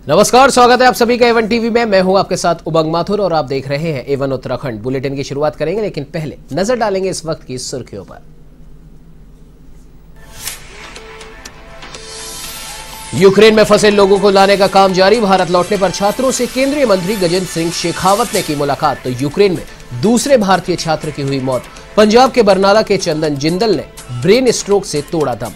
नमस्कार, स्वागत है आप सभी का A1 टीवी में। मैं हूं आपके साथ उमंग माथुर और आप देख रहे हैं A1 उत्तराखंड। बुलेटिन की शुरुआत करेंगे, लेकिन पहले नजर डालेंगे इस वक्त की सुर्खियों पर। यूक्रेन में फंसे लोगों को लाने का काम जारी। भारत लौटने पर छात्रों से केंद्रीय मंत्री गजेंद्र सिंह शेखावत ने की मुलाकात। तो यूक्रेन में दूसरे भारतीय छात्र की हुई मौत। पंजाब के बरनाला के चंदन जिंदल ने ब्रेन स्ट्रोक से तोड़ा दम।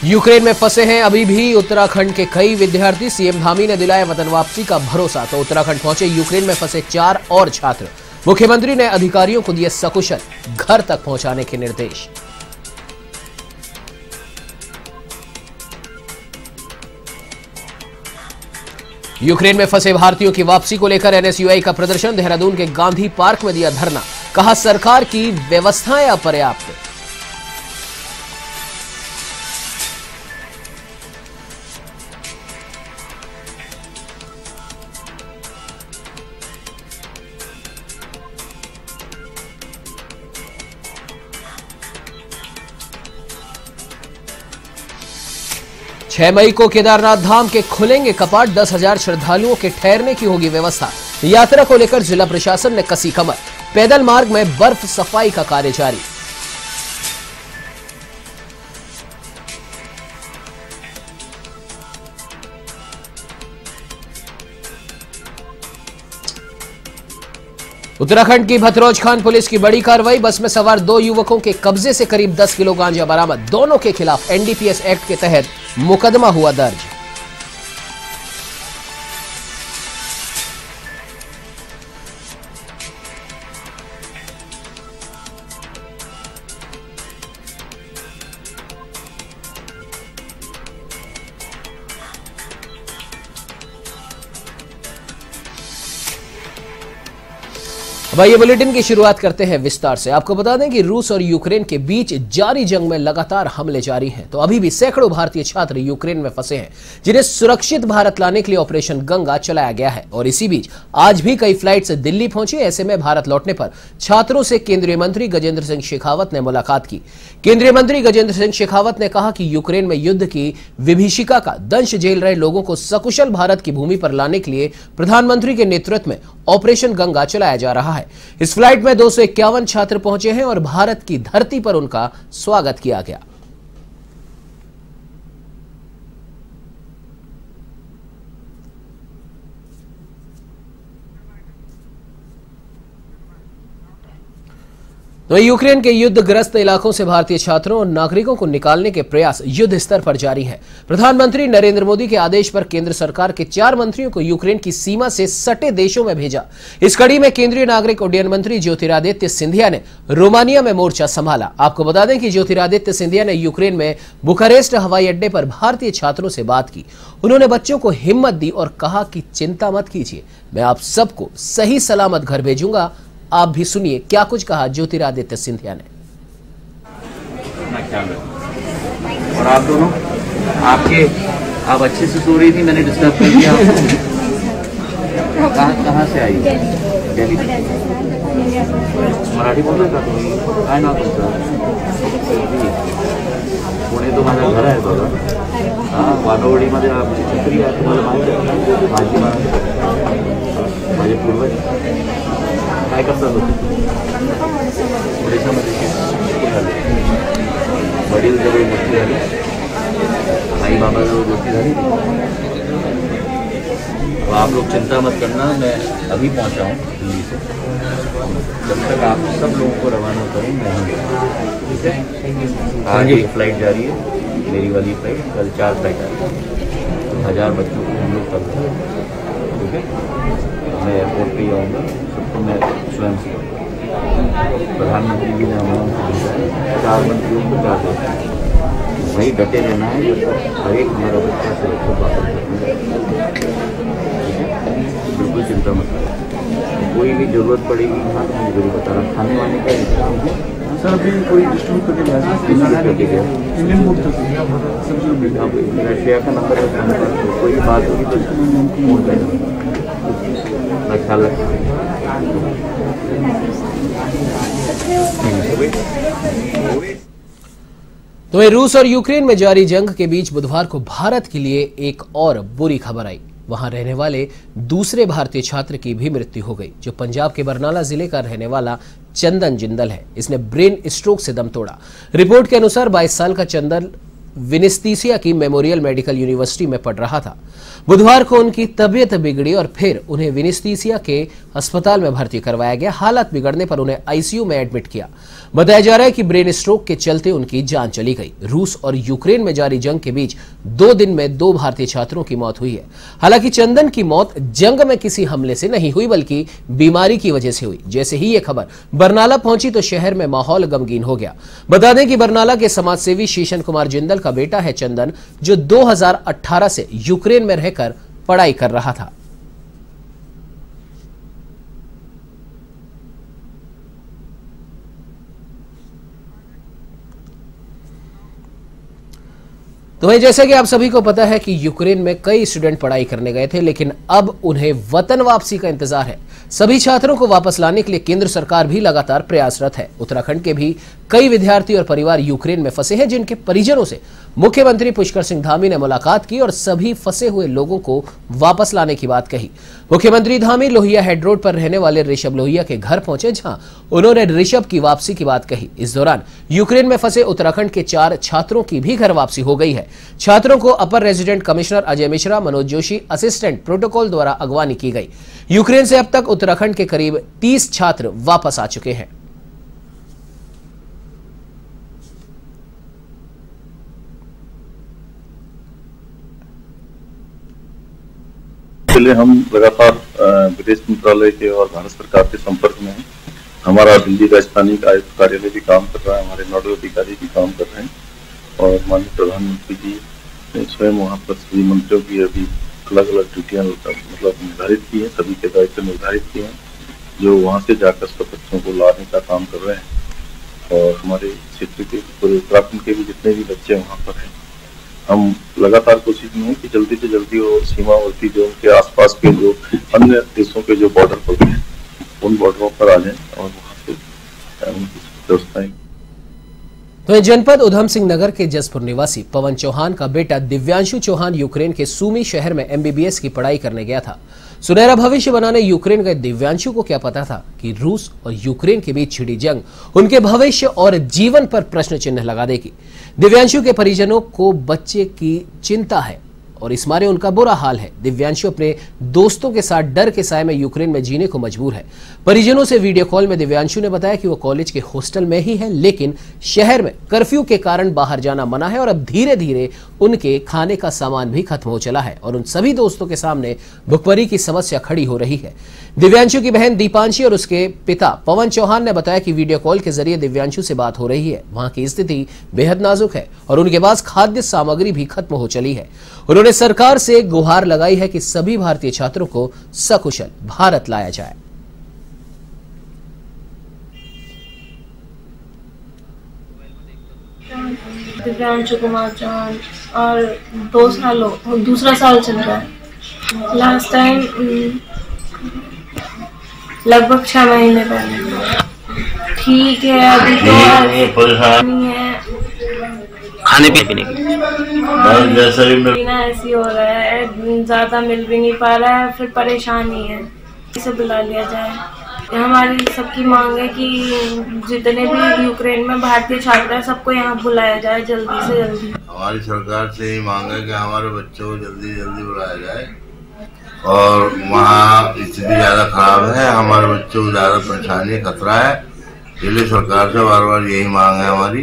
यूक्रेन में फंसे हैं अभी भी उत्तराखंड के कई विद्यार्थी। सीएम धामी ने दिलाया वतन वापसी का भरोसा। तो उत्तराखंड पहुंचे यूक्रेन में फंसे 4 और छात्र। मुख्यमंत्री ने अधिकारियों को दिए सकुशल घर तक पहुंचाने के निर्देश। यूक्रेन में फंसे भारतीयों की वापसी को लेकर एनएसयूआई का प्रदर्शन। देहरादून के गांधी पार्क में दिया धरना। कहा सरकार की व्यवस्थाएं अपर्याप्त। छह मई को केदारनाथ धाम के खुलेंगे कपाट। 10,000 श्रद्धालुओं के ठहरने की होगी व्यवस्था। यात्रा को लेकर जिला प्रशासन ने कसी कमर। पैदल मार्ग में बर्फ सफाई का कार्य जारी। उत्तराखंड की भतरौज खान पुलिस की बड़ी कार्रवाई। बस में सवार 2 युवकों के कब्जे से करीब 10 किलो गांजा बरामद। दोनों के खिलाफ एनडीपीएस एक्ट के तहत मुकदमा हुआ दर्ज। ये बुलेटिन की शुरुआत करते हैं विस्तार से। आपको बता दें कि रूस और यूक्रेन के बीच जारी जंग में लगातार हमले जारी हैं। तो अभी भी सैकड़ों भारतीय छात्र यूक्रेन में फंसे हैं, जिन्हें सुरक्षित भारत लाने के लिए ऑपरेशन गंगा चलाया गया है। और इसी बीच आज भी कई फ्लाइट्स दिल्ली पहुंची। ऐसे में भारत लौटने पर छात्रों से केंद्रीय मंत्री गजेंद्र सिंह शेखावत ने मुलाकात की। केंद्रीय मंत्री गजेंद्र सिंह शेखावत ने कहा कि यूक्रेन में युद्ध की विभीषिका का दंश झेल रहे लोगों को सकुशल भारत की भूमि पर लाने के लिए प्रधानमंत्री के नेतृत्व में ऑपरेशन गंगा चलाया जा रहा है। इस फ्लाइट में 251 छात्र पहुंचे हैं और भारत की धरती पर उनका स्वागत किया गया। तो यूक्रेन के युद्धग्रस्त इलाकों से भारतीय छात्रों और नागरिकों को निकालने के प्रयास युद्ध स्तर पर जारी है। प्रधानमंत्री नरेंद्र मोदी के आदेश पर केंद्र सरकार के 4 मंत्रियों को यूक्रेन की सीमा से सटे देशों में भेजा। इस कड़ी में केंद्रीय नागरिक उड्डयन मंत्री ज्योतिरादित्य सिंधिया ने रोमानिया में मोर्चा संभाला। आपको बता दें कि ज्योतिरादित्य सिंधिया ने यूक्रेन में बुखारेस्ट हवाई अड्डे पर भारतीय छात्रों से बात की। उन्होंने बच्चों को हिम्मत दी और कहा कि चिंता मत कीजिए, मैं आप सबको सही सलामत घर भेजूंगा। आप भी सुनिए क्या कुछ कहा ज्योतिरादित्य सिंधिया ने। और आप दोनों आप अच्छे से सो रही थी, मैंने डिस्टर्ब कर दिया आपको। कहाँ से आई? दिल्ली। मराठी बोल रहे का काय ना पुणे तो माझा घर आहे बघा। हाँ, वानवडीमध्ये आमची छत्री आहे, तुम्हाला माहिती आहे। माझे पूर्वज काय करतात होते? ओडिशामध्ये वडील जवळ मोठी झाली, आई बाबा जवळ मोठी झाली। तो आप लोग चिंता मत करना, मैं अभी पहुंचा हूँ दिल्ली से। जब तक आप सब लोगों को रवाना करूँ मैं ठीक है। आज एक फ्लाइट जा रही है, मेरी वाली फ्लाइट। कल 4 फ्लाइट आ रही है। तो 1000 बच्चों को हम लोग करते हैं, ठीक है। मैं एयरपोर्ट पे ही आऊँगा, सबको मैं स्वयं से। प्रधानमंत्री जी ने हमारा 4 मंत्रियों को 4 देते हैं। वही डटे रहना है जब तक हर एक हमारा बच्चा सुरक्षित वापस करना। बिल्कुल चिंता मत करो, कोई भी जरूरत पड़ेगी यहाँ तो मुझे बता रहा। खाने वाने का इंतजाम है सर? अभी कोई डिस्ट्रीब्यूट करके गया इंडियन फूड रशिया का नंबर है, कोई बात होगी तो फोन करें। अपना ख्याल रखें। तो वहीं रूस और यूक्रेन में जारी जंग के बीच बुधवार को भारत के लिए एक और बुरी खबर आई। वहां रहने वाले दूसरे भारतीय छात्र की भी मृत्यु हो गई, जो पंजाब के बरनाला जिले का रहने वाला चंदन जिंदल है। इसने ब्रेन स्ट्रोक से दम तोड़ा। रिपोर्ट के अनुसार 22 साल का चंदन विनिस्तीसिया की मेमोरियल मेडिकल यूनिवर्सिटी में पढ़ रहा था। बुधवार को उनकी तबीयत बिगड़ी और फिर उन्हें विनिस्तीसिया के अस्पताल में भर्ती करवाया गया। हालत बिगड़ने पर उन्हें आईसीयू में एडमिट किया। बताया जा रहा है कि ब्रेन स्ट्रोक के चलते उनकी जान चली गई। रूस और यूक्रेन में जारी जंग के बीच 2 दिन में 2 भारतीय छात्रों की मौत हुई है। हालांकि चंदन की मौत जंग में किसी हमले से नहीं हुई, बल्कि बीमारी की वजह से हुई। जैसे ही ये खबर बरनाला पहुंची तो शहर में माहौल गमगीन हो गया। बता दें कि बरनाला के समाजसेवी शीशन कुमार जिंदल का बेटा है चंदन, जो 2018 से यूक्रेन में रहकर पढ़ाई कर रहा था। तो वहीं जैसे कि आप सभी को पता है कि यूक्रेन में कई स्टूडेंट पढ़ाई करने गए थे, लेकिन अब उन्हें वतन वापसी का इंतजार है। सभी छात्रों को वापस लाने के लिए केंद्र सरकार भी लगातार प्रयासरत है। उत्तराखंड के भी कई विद्यार्थी और परिवार यूक्रेन में फंसे हैं, जिनके परिजनों से मुख्यमंत्री पुष्कर सिंह धामी ने मुलाकात की और सभी फंसे हुए लोगों को वापस लाने की बात कही। मुख्यमंत्री धामी लोहिया हेड रोड पर रहने वाले ऋषभ लोहिया के घर पहुंचे, जहां उन्होंने ऋषभ की वापसी की बात कही। इस दौरान यूक्रेन में फंसे उत्तराखंड के 4 छात्रों की भी घर वापसी हो गई है। छात्रों को upper resident commissioner Ajay Mishra, Manoj Joshi, assistant protocol द्वारा अगवानी की गई। यूक्रेन से अब तक उत्तराखंड के करीब 30 छात्र वापस आ चुके हैं। इसलिए हम लगातार विदेश मंत्रालय के और भारत सरकार के संपर्क में हैं। हमारा दिल्ली का स्थानीय आयुक्त कार्यालय भी काम कर रहा है, हमारे नोडल अधिकारी भी काम कर रहे हैं और माननीय प्रधानमंत्री जी ने स्वयं वहाँ पर सभी मंत्रियों की अभी अलग अलग ड्यूटियाँ मतलब निर्धारित की हैं, सभी के दायित्व निर्धारित किए हैं, जो वहाँ से जाकर सब बच्चों को लाने का काम कर रहे हैं। और हमारे क्षेत्र के पूरे उत्तराखंड के भी जितने भी बच्चे वहाँ पर हैं, हम लगातार कोशिश में हैं कि जल्दी से जल्दी वो सीमावर्ती जो उनके आसपास के जो अन्य देशों के जो बॉर्डर पर हैं, उन बॉर्डरों पर आ जाएं और वहाँ से उनकी व्यवस्थाएं। तो जनपद उधम सिंह नगर के जसपुर निवासी पवन चौहान का बेटा दिव्यांशु चौहान यूक्रेन के सूमी शहर में एमबीबीएस की पढ़ाई करने गया था। सुनहरा भविष्य बनाने यूक्रेन गए दिव्यांशु को क्या पता था कि रूस और यूक्रेन के बीच छिड़ी जंग उनके भविष्य और जीवन पर प्रश्न चिन्ह लगा देगी। दिव्यांशु के परिजनों को बच्चे की चिंता है और इस मारे उनका बुरा हाल है। दिव्यांशु अपने दोस्तों के साथ डर के साए में यूक्रेन में जीने को मजबूर है। परिजनों से वीडियो कॉल में दिव्यांशु ने बताया कि वो कॉलेज के हॉस्टल में ही है, लेकिन शहर में कर्फ्यू के कारण बाहर जाना मना है और अब धीरे धीरे उनके खाने का सामान भी खत्म हो चला है और उन सभी दोस्तों के सामने भुखमरी की समस्या खड़ी हो रही है। दिव्यांशु की बहन दीपांशी और उसके पिता पवन चौहान ने बताया कि वीडियो कॉल के जरिए दिव्यांशु से बात हो रही है। वहां की स्थिति बेहद नाजुक है और उनके पास खाद्य सामग्री भी खत्म हो चली है। उन्होंने सरकार से गुहार लगाई है कि सभी भारतीय छात्रों को सकुशल भारत लाया जाए। दिव्यांशु कुमार चौहान और 2 साल दूसरा साल चल रहा है। लास्ट टाइम लगभग 6 महीने पहले। ठीक है, अभी तो परेशानी है खाने पीने की, जैसा भी मिलना ऐसी हो रहा है, ज्यादा मिल भी नहीं पा रहा है, फिर परेशानी है। इसे बुला लिया जाए। हमारी सबकी मांग है कि जितने भी यूक्रेन में भारतीय छात्र हैं सबको यहाँ बुलाया जाए जल्दी से जल्दी। हमारी सरकार से ही मांग है कि हमारे बच्चों को जल्दी जल्दी बुलाया जाए और वहाँ स्थिति ज़्यादा खराब है, हमारे बच्चों को ज़्यादा परेशानी खतरा है। इसलिए सरकार से बार बार यही मांग है हमारी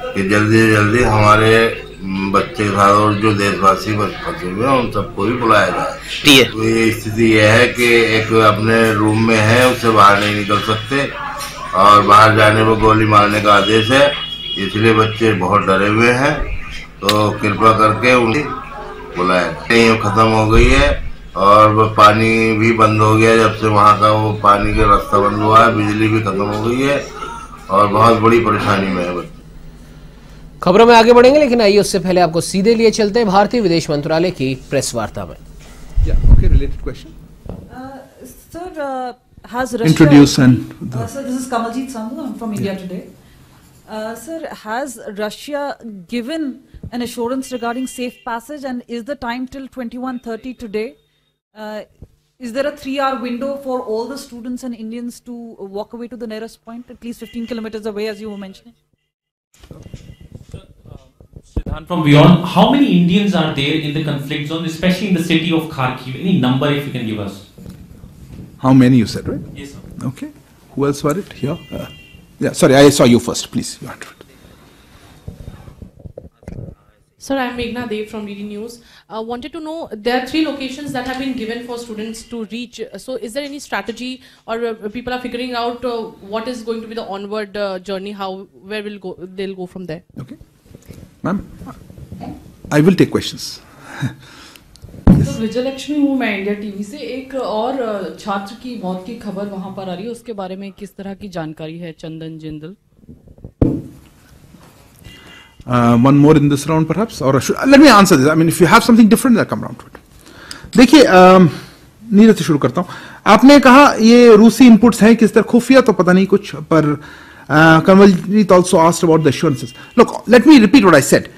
कि जल्दी से जल्दी हमारे बच्चे के साथ और जो देशवासी फंसे हुए हैं उन सबको भी बुलाया जाए। तो ये स्थिति यह है कि एक अपने रूम में है, उससे बाहर नहीं निकल सकते और बाहर जाने पर गोली मारने का आदेश है, इसलिए बच्चे बहुत डरे हुए हैं। तो कृपा करके उन्हें बुलाया जाए। खत्म हो गई है और पानी भी बंद हो गया जब से वहाँ का वो पानी का रास्ता बंद हुआ है, बिजली भी खत्म हो गई है और बहुत बड़ी परेशानी में है बच्चे। खबरों में आगे बढ़ेंगे, लेकिन आइए उससे पहले आपको सीधे लिए चलते हैं भारतीय विदेश मंत्रालय की प्रेस वार्ता में। Yeah, okay, related question. Sir, has Russia introduce and sir, this is Kamaljeet Sandhu. I'm from India Today. Sir, has Russia given an assurance regarding safe passage, and is the time till 21:30 today? Is there a 3-hour window for all the students and Indians to walk away to the nearest point, at least 15 kilometers away, as you were mentioning? Siddhant from beyond, how many Indians are there in the conflict zone, especially in the city of Kharkiv? Any number if you can give us? how many you said, right? Yes, sir. Okay. Who else were it here? Yeah, sorry, I saw you first. Please, you answer it. Sir, I'm Meghna Dev from DD News. Wanted to know, there are 3 locations that have been given for students to reach. So is there any strategy, or people are figuring out what is going to be the onward journey, where they'll go from there? Okay. Ma'am, I will take questions. तो विजयलक्ष्मी हूँ मैं India TV से। एक और छात्र की मौत की खबर वहाँ पर आ रही है, उसके बारे में किस तरह की जानकारी है? चंदन Jindal. One more in this round perhaps, or let me answer this. I mean, if you have something different, I'll come round to it. देखिए, नीरज से शुरू करता हूँ। आपने कहा ये रूसी इनपुट्स हैं किस तरह, खुफिया तो पता नहीं कुछ, पर Kanwaljit also asked about the assurances. Look, let me repeat what I said.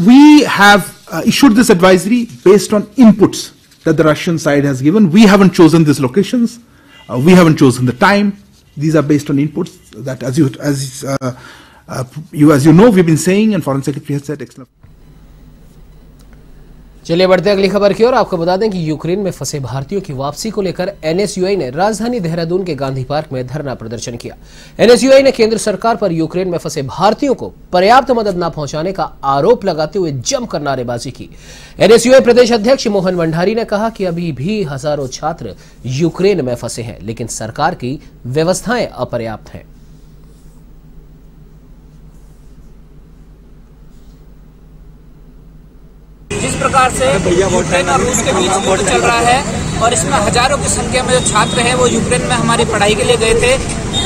We have issued this advisory based on inputs that the Russian side has given. We haven't chosen these locations. We haven't chosen the time. These are based on inputs that, as you know, we've been saying, and Foreign Secretary has said. Excellent. चलिए बढ़ते अगली खबर की ओर। आपको बता दें कि Ukraine में फंसे भारतीयों की वापसी को लेकर एनएसयूआई ने राजधानी देहरादून के गांधी पार्क में धरना प्रदर्शन किया। एनएसयूआई ने केंद्र सरकार पर यूक्रेन में फंसे भारतीयों को पर्याप्त मदद न पहुंचाने का आरोप लगाते हुए जमकर नारेबाजी की। एनएसयूआई प्रदेश अध्यक्ष मोहन भंडारी ने कहा कि अभी भी हजारों छात्र यूक्रेन में फंसे हैं, लेकिन सरकार की व्यवस्थाएं अपर्याप्त हैं। जिस प्रकार से यूक्रेन और रूस के बीच युद्ध चल रहा है और इसमें हजारों की संख्या में जो छात्र हैं वो यूक्रेन में हमारी पढ़ाई के लिए गए थे,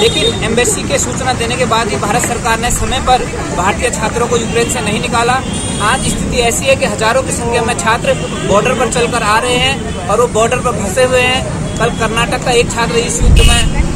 लेकिन एम्बेसी के सूचना देने के बाद ही भारत सरकार ने समय पर भारतीय छात्रों को यूक्रेन से नहीं निकाला। आज स्थिति ऐसी है कि हजारों की संख्या में छात्र बॉर्डर पर चलकर आ रहे हैं और वो बॉर्डर पर फंसे हुए हैं। कल कर्नाटक का एक छात्र इस युद्ध में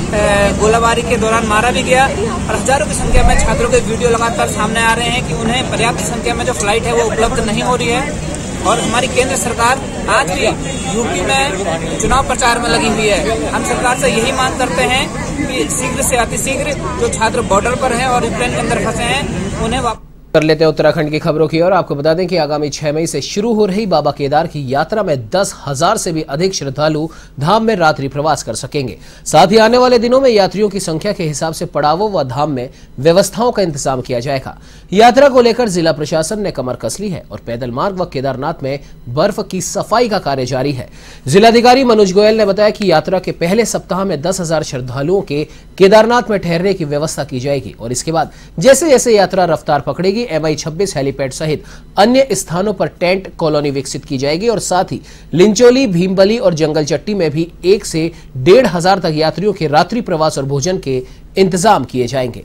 गोलाबारी के दौरान मारा भी गया और हजारों की संख्या में छात्रों के वीडियो लगातार सामने आ रहे हैं कि उन्हें पर्याप्त संख्या में जो फ्लाइट है वो उपलब्ध नहीं हो रही है। और हमारी केंद्र सरकार आज भी यूपी में चुनाव प्रचार में लगी हुई है। हम सरकार से यही मांग करते हैं कि शीघ्र से अतिशीघ्र जो छात्र बॉर्डर पर हैं और यूक्रेन के अंदर फंसे हैं उन्हें वापस कर लेते हैं उत्तराखंड की खबरों की ओर। आपको बता दें कि आगामी 6 मई से शुरू हो रही बाबा केदार की यात्रा में 10,000 से भी अधिक श्रद्धालु धाम में रात्रि प्रवास कर सकेंगे। साथ ही आने वाले दिनों में यात्रियों की संख्या के हिसाब से पड़ावों व धाम में व्यवस्थाओं का इंतजाम किया जाएगा। यात्रा को लेकर जिला प्रशासन ने कमर कस ली है और पैदल मार्ग व केदारनाथ में बर्फ की सफाई का कार्य जारी है। जिलाधिकारी मनोज गोयल ने बताया कि यात्रा के पहले सप्ताह में 10,000 श्रद्धालुओं के केदारनाथ में ठहरने की व्यवस्था की जाएगी और इसके बाद जैसे जैसे यात्रा रफ्तार पकड़ेगी MI-26 हेलीपैड सहित अन्य स्थानों पर टेंट कॉलोनी विकसित की जाएगी और साथ ही लिंचोली, भीमबली और जंगलचट्टी में भी 1 से 1,500 तक यात्रियों के रात्रि प्रवास और भोजन के इंतजाम किए जाएंगे।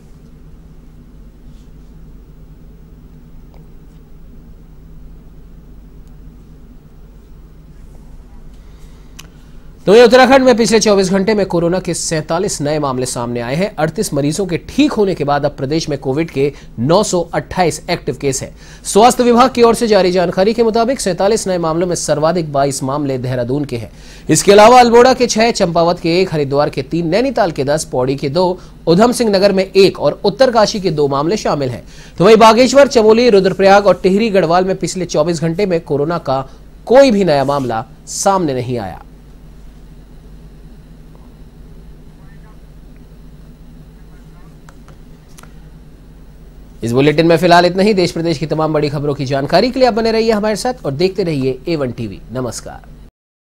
तो ये उत्तराखंड में पिछले 24 घंटे में कोरोना के 47 नए मामले सामने आए हैं। 38 मरीजों के ठीक होने के बाद अब प्रदेश में कोविड के 928 एक्टिव केस हैं। स्वास्थ्य विभाग की ओर से जारी जानकारी के मुताबिक 47 नए मामलों में सर्वाधिक 22 मामले देहरादून के हैं। इसके अलावा अल्मोड़ा के 6, चंपावत के 1, हरिद्वार के 3, नैनीताल के 10, पौड़ी के 2, उधम सिंह नगर में 1 और उत्तरकाशी के 2 मामले शामिल हैं। तो वहीं बागेश्वर, चमोली, रुद्रप्रयाग और टिहरी गढ़वाल में पिछले 24 घंटे में कोरोना का कोई भी नया मामला सामने नहीं आया। इस बुलेटिन में फिलहाल इतना ही। देश प्रदेश की तमाम बड़ी खबरों की जानकारी के लिए आप बने रहिए हमारे साथ और देखते रहिए A1 TV। नमस्कार।